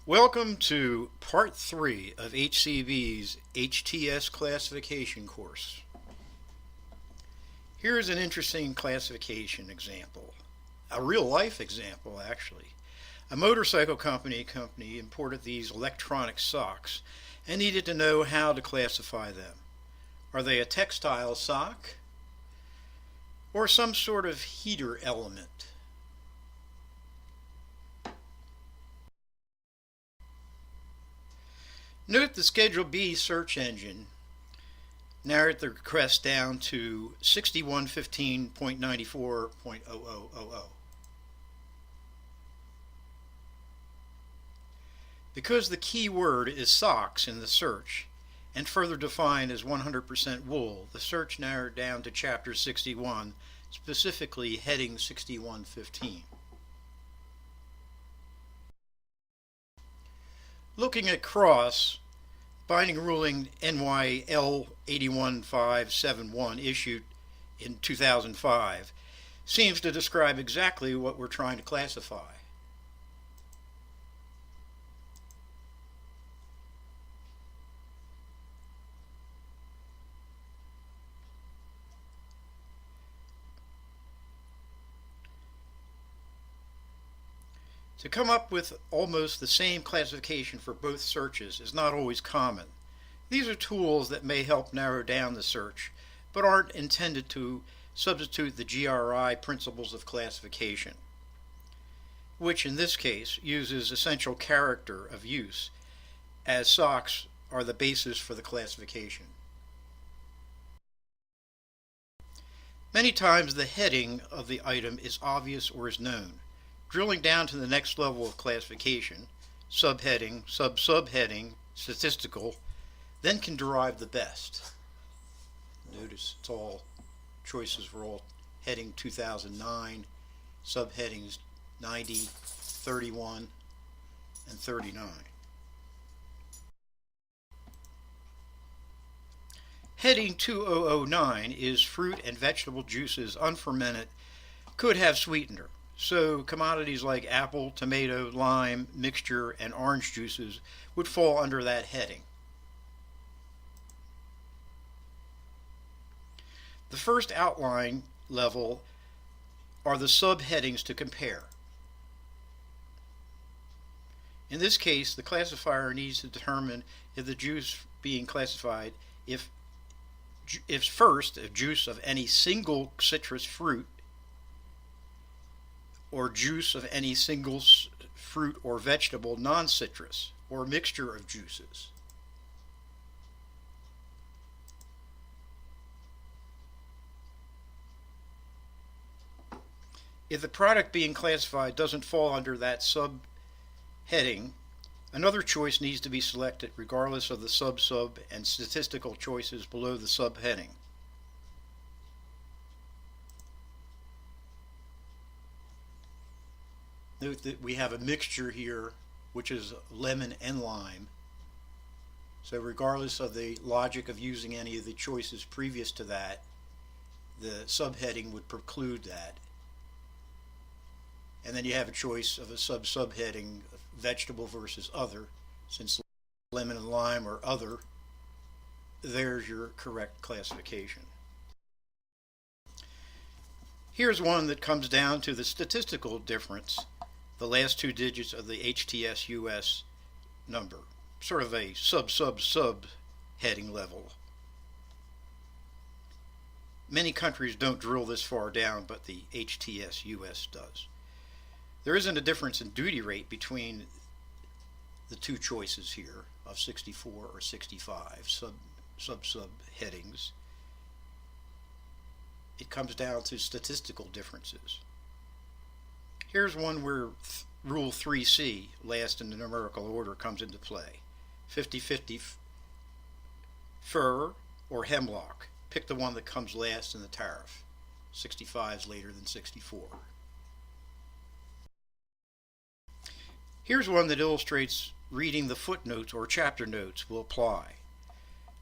Welcome to Part 3 of HCB's HTS Classification course. Here's an interesting classification example, a real-life example actually. A motorcycle company imported these electronic socks and needed to know how to classify them. Are they a textile sock or some sort of heater element? Note the Schedule B search engine narrowed the request down to 6115.94.0000. Because the key word is socks in the search and further defined as 100% wool, the search narrowed down to Chapter 61, specifically heading 6115. Looking at cross, binding ruling NYL 81571 issued in 2005 seems to describe exactly what we're trying to classify. To come up with almost the same classification for both searches is not always common. These are tools that may help narrow down the search, but aren't intended to substitute the GRI principles of classification, which in this case uses essential character of use, as socks are the basis for the classification. Many times the heading of the item is obvious or is known. Drilling down to the next level of classification, subheading, sub-subheading, statistical, then can derive the best. Notice it's all choices were all heading 2009, subheadings 90, 31, and 39. Heading 2009 is fruit and vegetable juices unfermented, could have sweetener. So commodities like apple, tomato, lime, mixture, and orange juices would fall under that heading. The first outline level are the subheadings to compare. In this case, the classifier needs to determine if the juice being classified, if first a juice of any single citrus fruit, or juice of any single fruit or vegetable non-citrus, or mixture of juices. If the product being classified doesn't fall under that subheading, another choice needs to be selected regardless of the sub and statistical choices below the subheading. Note that we have a mixture here which is lemon and lime. So regardless of the logic of using any of the choices previous to that, the subheading would preclude that. And then you have a choice of a subheading, vegetable versus other. Since lemon and lime are other, there's your correct classification. Here's one that comes down to the statistical difference, the last two digits of the HTS US number, sort of a sub heading level. Many countries don't drill this far down, but the HTS US does. There isn't a difference in duty rate between the two choices here of 64 or 65 sub headings. It comes down to statistical differences. Here's one where Rule 3C, last in the numerical order, comes into play. 50-50 fir or hemlock. Pick the one that comes last in the tariff. 65 is later than 64. Here's one that illustrates reading the footnotes or chapter notes will apply.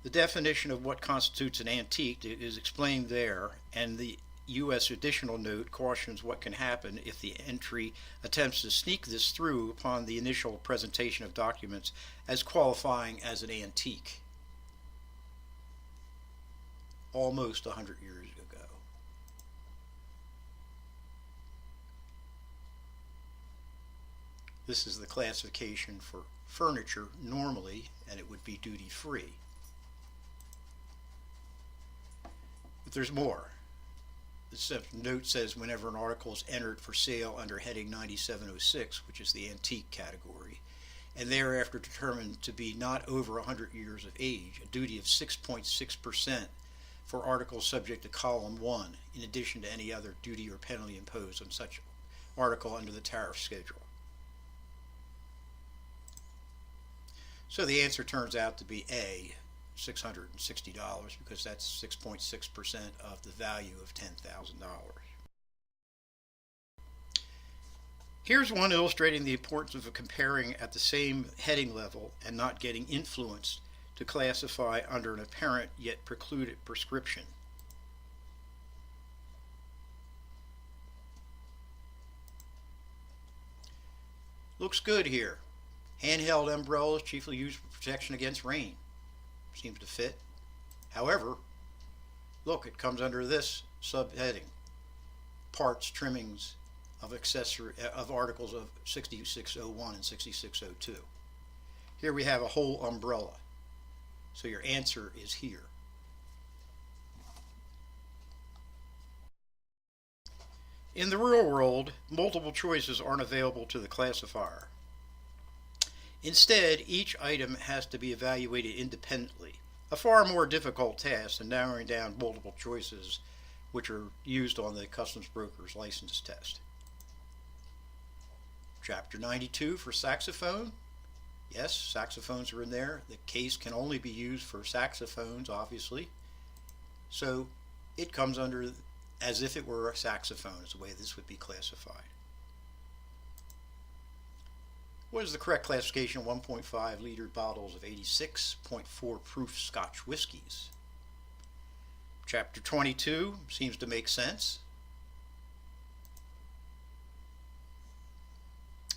The definition of what constitutes an antique is explained there, and the U.S. additional note cautions what can happen if the entry attempts to sneak this through upon the initial presentation of documents as qualifying as an antique. Almost 100 years ago. This is the classification for furniture normally, and it would be duty-free. But there's more. The note says whenever an article is entered for sale under heading 9706, which is the antique category, and thereafter determined to be not over 100 years of age, a duty of 6.6% for articles subject to column 1, in addition to any other duty or penalty imposed on such article under the tariff schedule. So the answer turns out to be A, $660, because that's 6.6% of the value of $10,000. Here's one illustrating the importance of comparing at the same heading level and not getting influenced to classify under an apparent yet precluded prescription. Looks good here. Handheld umbrellas chiefly used for protection against rain. Seems to fit. However, look, it comes under this subheading: parts, trimmings of articles of 6601 and 6602. Here we have a whole umbrella. So your answer is here. In the real world, multiple choices aren't available to the classifier. Instead, each item has to be evaluated independently, a far more difficult task than narrowing down multiple choices which are used on the customs broker's license test. Chapter 92 for saxophone. Yes, saxophones are in there. The case can only be used for saxophones, obviously. So it comes under as if it were a saxophone, is the way this would be classified. What is the correct classification of 1.5 liter bottles of 86.4 proof Scotch whiskies? Chapter 22 seems to make sense.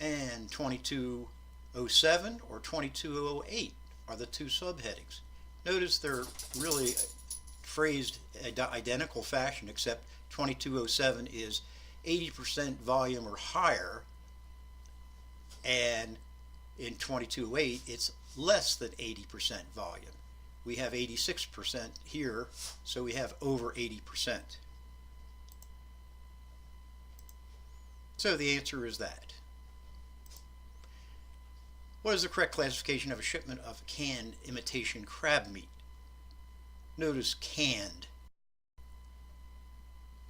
And 2207 or 2208 are the two subheadings. Notice they're really phrased identical fashion, except 2207 is 80% volume or higher, and in 2208 it's less than 80% volume. We have 86% here, so we have over 80%. So the answer is that. What is the correct classification of a shipment of canned imitation crab meat? Notice canned,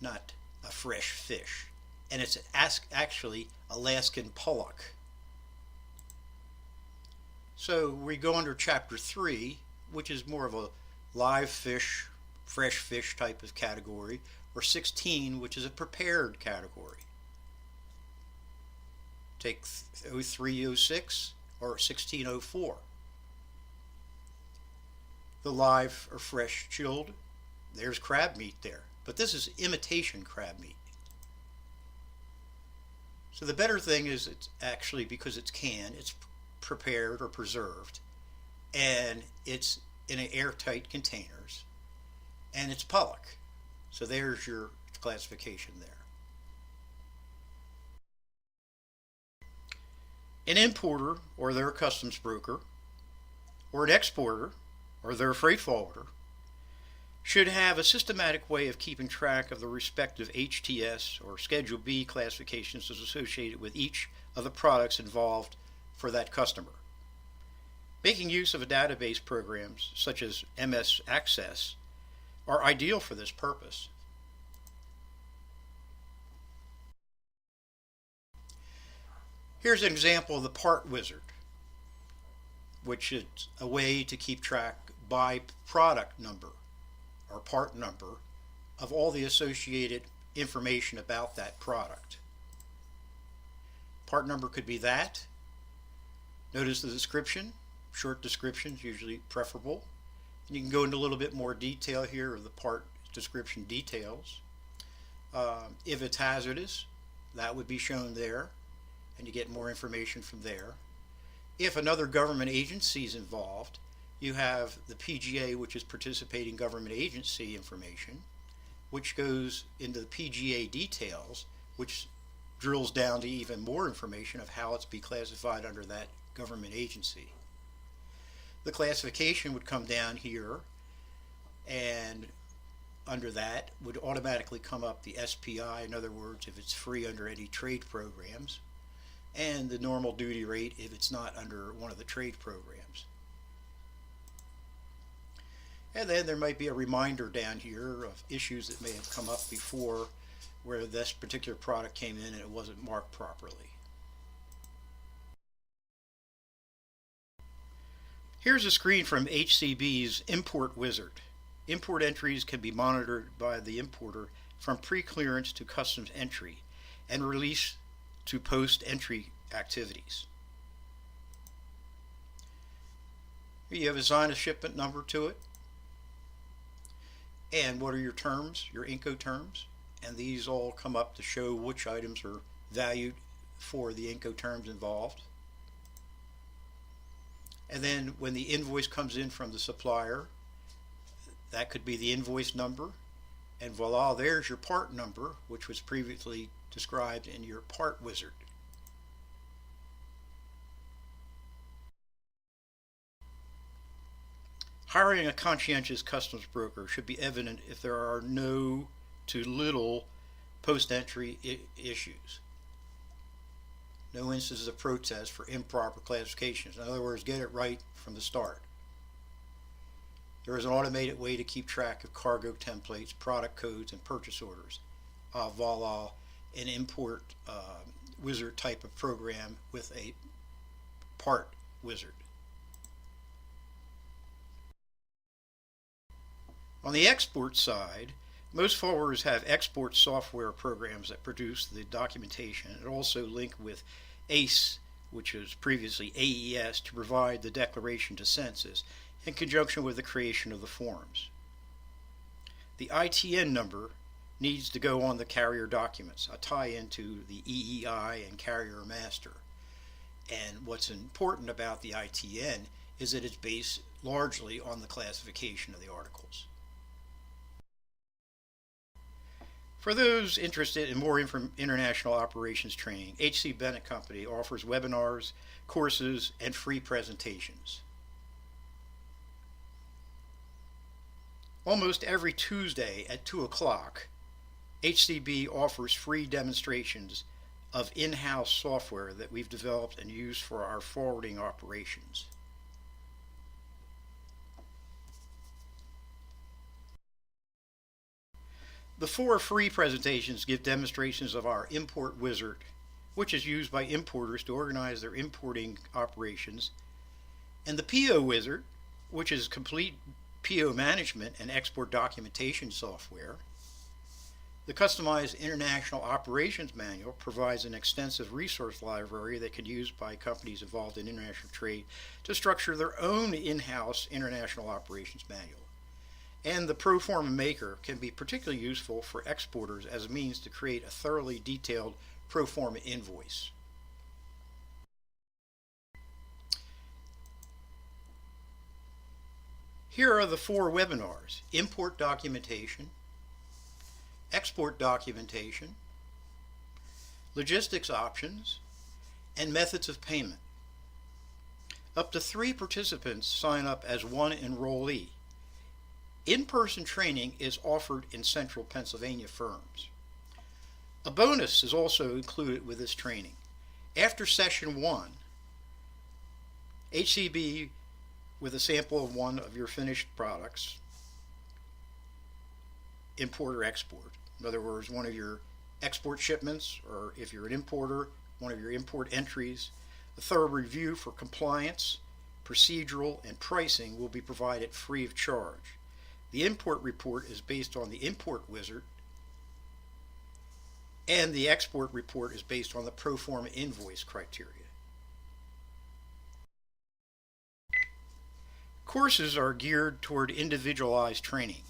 not a fresh fish. And it's actually Alaskan pollock. So we go under Chapter 3, which is more of a live fish, fresh fish type of category, or 16, which is a prepared category. Take 0306 or 1604. The live or fresh chilled, there's crab meat there, but this is imitation crab meat. So the better thing is it's actually, because it's canned, it's prepared or preserved, and it's in an airtight containers, and it's pollock. So there's your classification there. An importer or their customs broker, or an exporter or their freight forwarder, should have a systematic way of keeping track of the respective HTS or Schedule B classifications associated with each of the products involved for that customer. Making use of database programs such as MS Access are ideal for this purpose. Here's an example of the part wizard, which is a way to keep track by product number or part number of all the associated information about that product. Part number could be that. Notice the description. Short descriptions usually preferable. And you can go into a little bit more detail here of the part description details. If it's hazardous, that would be shown there, and you get more information from there. If another government agency is involved, you have the PGA, which is participating government agency information, which goes into the PGA details, which drills down to even more information of how it's be classified under that government agency. The classification would come down here, and under that would automatically come up the SPI, in other words, if it's free under any trade programs, and the normal duty rate if it's not under one of the trade programs. And then there might be a reminder down here of issues that may have come up before where this particular product came in and it wasn't marked properly. Here's a screen from HCB's Import Wizard. Import entries can be monitored by the importer from pre-clearance to customs entry and release to post-entry activities. Here you have assign a shipment number to it. And what are your terms, your Incoterms? And these all come up to show which items are valued for the Incoterms involved. And then when the invoice comes in from the supplier, that could be the invoice number, and voila, there's your part number, which was previously described in your part wizard. Hiring a conscientious customs broker should be evident if there are no to little post-entry issues. No instances of protest for improper classifications. In other words, get it right from the start. There is an automated way to keep track of cargo templates, product codes, and purchase orders. Voila, an import wizard type of program with a part wizard. On the export side, most forwarders have export software programs that produce the documentation and also link with ACE, which was previously AES, to provide the declaration to census in conjunction with the creation of the forms. The ITN number needs to go on the carrier documents, a tie-in to the EEI and carrier master. And what's important about the ITN is that it's based largely on the classification of the articles. For those interested in more international operations training, H.C. Bennett Company offers webinars, courses, and free presentations. Almost every Tuesday at 2 o'clock, HCB offers free demonstrations of in-house software that we've developed and used for our forwarding operations. The 4 free presentations give demonstrations of our Import Wizard, which is used by importers to organize their importing operations, and the PO Wizard, which is complete PO management and export documentation software. The Customized International Operations Manual provides an extensive resource library that can be used by companies involved in international trade to structure their own in-house international operations manual. And the Proforma Maker can be particularly useful for exporters as a means to create a thoroughly detailed Proforma invoice. Here are the 4 webinars: Import Documentation, Export Documentation, Logistics Options, and Methods of Payment. Up to 3 participants sign up as one enrollee. In-person training is offered in central Pennsylvania firms. A bonus is also included with this training. After session 1, HCB, with a sample of one of your finished products, import or export. In other words, one of your export shipments, or if you're an importer, one of your import entries, a thorough review for compliance, procedural, and pricing will be provided free of charge. The import report is based on the Import Wizard, and the export report is based on the Proforma invoice criteria. Courses are geared toward individualized training.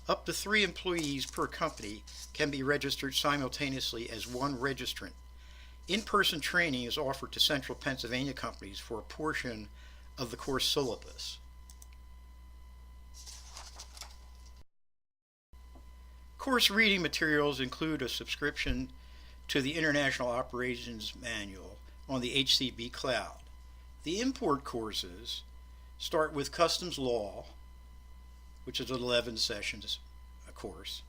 Up to 3 employees per company can be registered simultaneously as one registrant. In-person training is offered to Central Pennsylvania companies for a portion of the course syllabus. Course reading materials include a subscription to the International Operations Manual on the HCB Cloud. The import courses start with Customs Law, which is an 11 sessions course,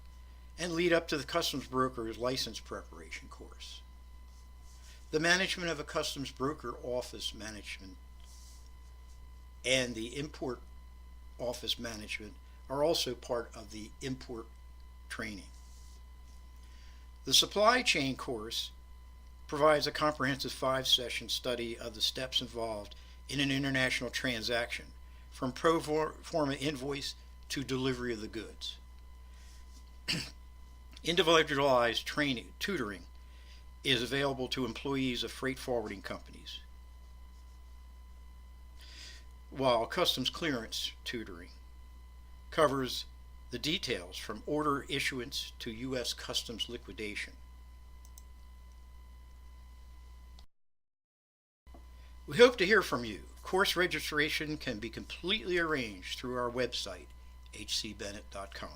and lead up to the Customs Broker's License Preparation course. The management of a Customs Broker Office Management and the Import Office Management are also part of the import training. The Supply Chain course provides a comprehensive 5-session study of the steps involved in an international transaction, from pro forma invoice to delivery of the goods. Individualized tutoring is available to employees of freight forwarding companies, while customs clearance tutoring covers the details from order issuance to U.S. Customs liquidation. We hope to hear from you. Course registration can be completely arranged through our website, hcbennett.com.